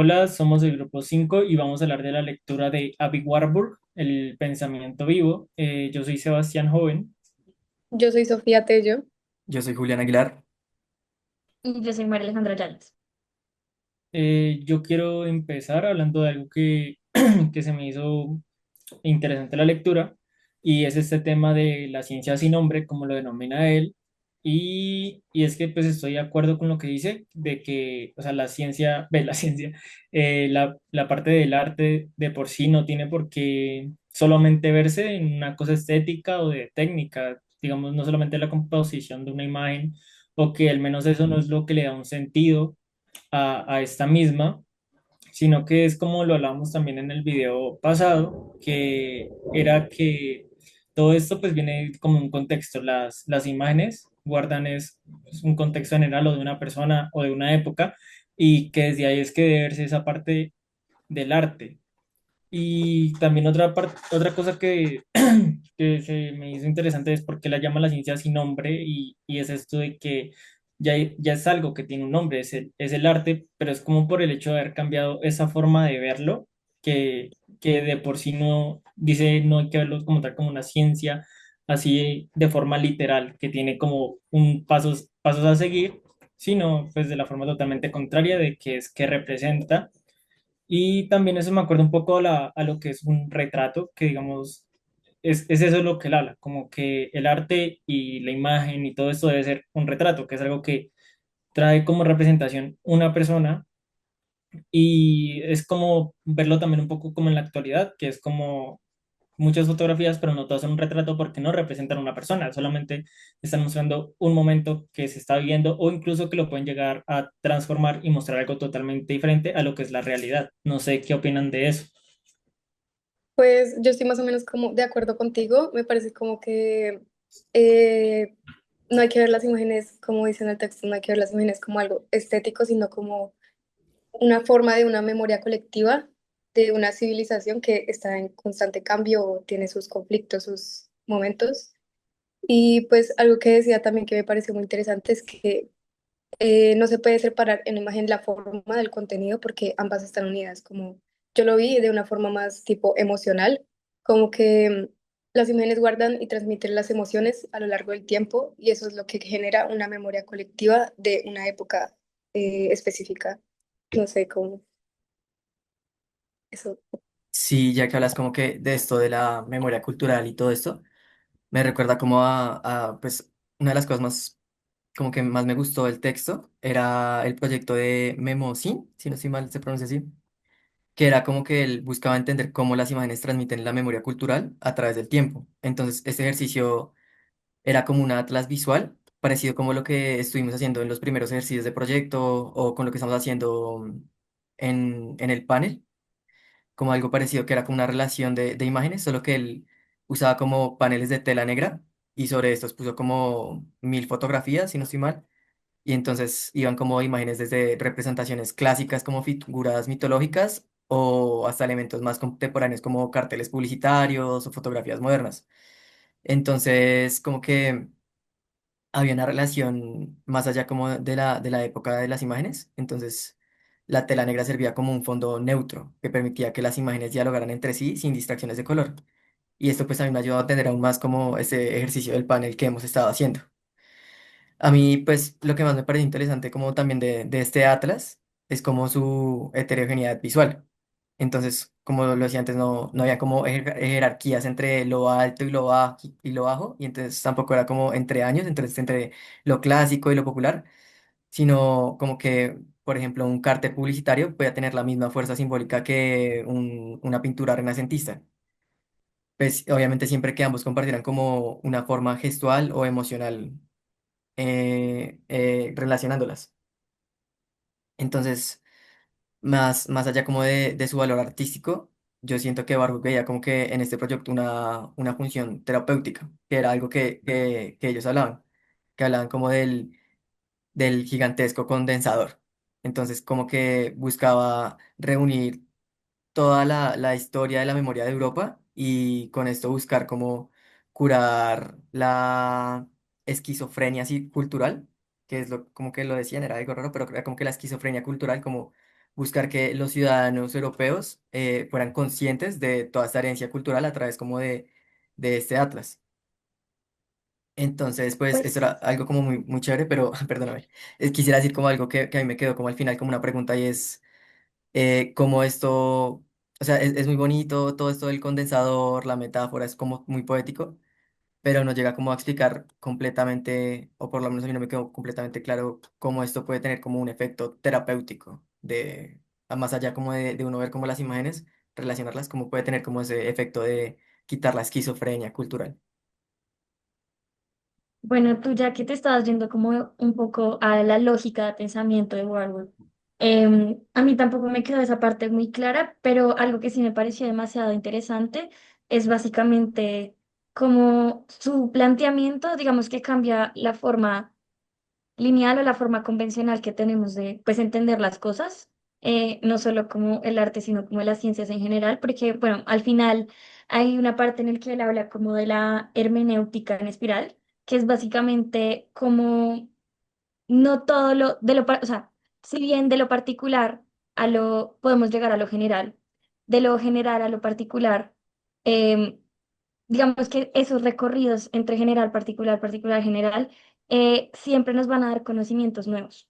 Hola, somos el grupo 5 y vamos a hablar de la lectura de Abby Warburg, El pensamiento vivo. Yo soy Sebastián Joven. Yo soy Sofía Tello. Yo soy Julián Aguilar. Y yo soy María Alejandra Yáñez. Yo quiero empezar hablando de algo que, que se me hizo interesante la lectura y es este tema de la ciencia sin nombre, como lo denomina él. Y es que pues estoy de acuerdo con lo que dice de que, o sea, la ciencia, ve la ciencia, la parte del arte de por sí no tiene por qué solamente verse en una cosa estética o de técnica, digamos, no solamente la composición de una imagen, o que al menos eso no es lo que le da un sentido a esta misma, sino que es como lo hablamos también en el video pasado, que era que todo esto pues viene como un contexto, las imágenes guardan es un contexto general o de una persona o de una época, y que desde ahí es que debe verse esa parte del arte. Y también otra cosa que, que se me hizo interesante es por qué la llama la ciencia sin nombre, y es esto de que ya es algo que tiene un nombre, es el arte, pero es como por el hecho de haber cambiado esa forma de verlo, que, que de por sí no dice, no hay que verlo como tal, como una ciencia, así de forma literal, que tiene como un pasos a seguir, sino pues de la forma totalmente contraria de que es que representa. Y también eso me acuerda un poco a lo que es un retrato, que digamos, es eso lo que él habla, como que el arte y la imagen y todo esto debe ser un retrato, que es algo que trae como representación una persona, y es como verlo también un poco como en la actualidad, que es como muchas fotografías, pero no todas son un retrato porque no representan a una persona, solamente están mostrando un momento que se está viviendo, o incluso que lo pueden llegar a transformar y mostrar algo totalmente diferente a lo que es la realidad. No sé qué opinan de eso. Pues yo estoy más o menos como de acuerdo contigo. Me parece como que eh, no hay que ver las imágenes, como dice en el texto, no hay que ver las imágenes como algo estético, sino como una forma de una memoria colectiva de una civilización que está en constante cambio, tiene sus conflictos, sus momentos. Y pues algo que decía también que me pareció muy interesante es que no se puede separar en la imagen la forma del contenido porque ambas están unidas, como yo lo vi de una forma más tipo emocional, como que las imágenes guardan y transmiten las emociones a lo largo del tiempo y eso es lo que genera una memoria colectiva de una época específica. No sé cómo eso. Sí, ya que hablas como que de esto de la memoria cultural y todo esto, me recuerda como pues, una de las cosas más, como que más me gustó del texto, era el proyecto de Memosine, si no estoy mal se pronuncia así, que era como que él buscaba entender cómo las imágenes transmiten la memoria cultural a través del tiempo. Entonces, este ejercicio era como un atlas visual, parecido como lo que estuvimos haciendo en los primeros ejercicios de proyecto o con lo que estamos haciendo en el panel, como algo parecido que era como una relación de imágenes, solo que él usaba como paneles de tela negra y sobre estos puso como 1000 fotografías, si no estoy mal, y entonces iban como imágenes desde representaciones clásicas como figuras mitológicas o hasta elementos más contemporáneos como carteles publicitarios o fotografías modernas. Entonces, como que había una relación más allá como de la época de las imágenes. Entonces, la tela negra servía como un fondo neutro que permitía que las imágenes dialogaran entre sí sin distracciones de color. Y esto pues también me ayudó a entender aún más como ese ejercicio del panel que hemos estado haciendo. A mí pues lo que más me parece interesante como también de este atlas es como su heterogeneidad visual. Entonces, como lo decía antes, no había como jerarquías entre lo alto y lo bajo, y entonces tampoco era como entre años, entonces entre lo clásico y lo popular, sino como que, por ejemplo, un cartel publicitario puede tener la misma fuerza simbólica que una pintura renacentista. Pues obviamente siempre que ambos compartieran como una forma gestual o emocional relacionándolas. Entonces, más allá como de su valor artístico, yo siento que Barrook veía como que en este proyecto una función terapéutica, que era algo que ellos hablaban, que hablaban como del gigantesco condensador. Entonces, como que buscaba reunir toda la historia de la memoria de Europa y con esto buscar cómo curar la esquizofrenia así cultural, que es como que lo decían, era algo raro, pero era como que la esquizofrenia cultural, como buscar que los ciudadanos europeos fueran conscientes de toda esta herencia cultural a través como de este atlas. Entonces, pues, esto era Pues algo como muy, muy chévere, pero, perdóname, quisiera decir como algo que a mí me quedó como al final como una pregunta y es cómo esto, o sea, es muy bonito todo esto del condensador, la metáfora, es como muy poético, pero no llega como a explicar completamente, o por lo menos a mí no me quedó completamente claro cómo esto puede tener como un efecto terapéutico, más allá como de uno ver como las imágenes, relacionarlas, cómo puede tener como ese efecto de quitar la esquizofrenia cultural. bueno, tú ya que te estabas yendo como un poco a la lógica de pensamiento de Warburg, a mí tampoco me quedó esa parte muy clara, pero algo que sí me pareció demasiado interesante es básicamente como su planteamiento, digamos que cambia la forma lineal o la forma convencional que tenemos de pues entender las cosas, no solo como el arte, sino como las ciencias en general, porque bueno, al final hay una parte en la que él habla como de la hermenéutica en espiral, que es básicamente como no todo o sea, si bien de lo particular a lo podemos llegar a lo general, de lo general a lo particular, em, digamos que esos recorridos entre general, particular, particular, general, siempre nos van a dar conocimientos nuevos.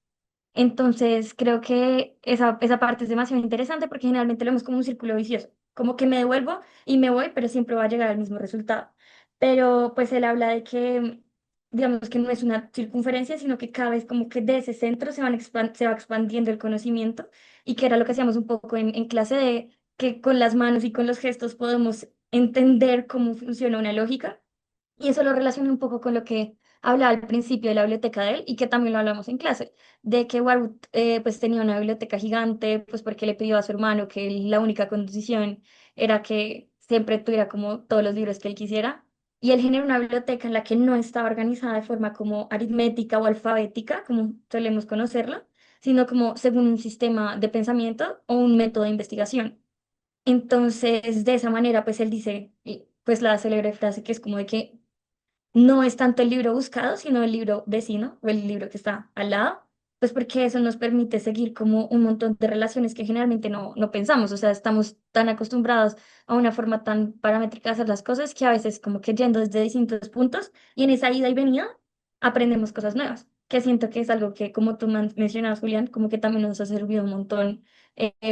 Entonces, creo que esa parte es demasiado interesante porque generalmente lo vemos como un círculo vicioso, como que me devuelvo y me voy, pero siempre va a llegar al mismo resultado. Pero pues él habla de que, digamos que no es una circunferencia, sino que cada vez como que de ese centro se va expandiendo el conocimiento y que era lo que hacíamos un poco en clase de que con las manos y con los gestos podemos entender cómo funciona una lógica. Y eso lo relaciona un poco con lo que hablaba al principio de la biblioteca de él y que también lo hablamos en clase, de que Warwood pues tenía una biblioteca gigante, pues porque le pidió a su hermano que la única condición era que siempre tuviera como todos los libros que él quisiera. Y él generó una biblioteca en la que no estaba organizada de forma como aritmética o alfabética, como solemos conocerla, sino como según un sistema de pensamiento o un método de investigación. Entonces, de esa manera, pues él dice, y, pues la célebre frase que es como de que no es tanto el libro buscado, sino el libro vecino o el libro que está al lado, pues porque eso nos permite seguir como un montón de relaciones que generalmente no pensamos, o sea, estamos tan acostumbrados a una forma tan paramétrica de hacer las cosas que a veces como que yendo desde distintos puntos y en esa ida y venida aprendemos cosas nuevas, que siento que es algo que como tú mencionabas, Julián, como que también nos ha servido un montón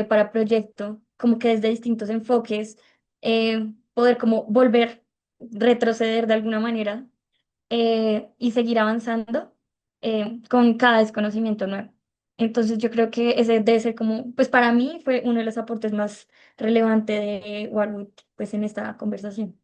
para proyecto, como que desde distintos enfoques, poder como volver retroceder de alguna manera y seguir avanzando con cada desconocimiento nuevo. Entonces yo creo que ese debe ser como, pues para mí fue uno de los aportes más relevantes de Warwood pues en esta conversación.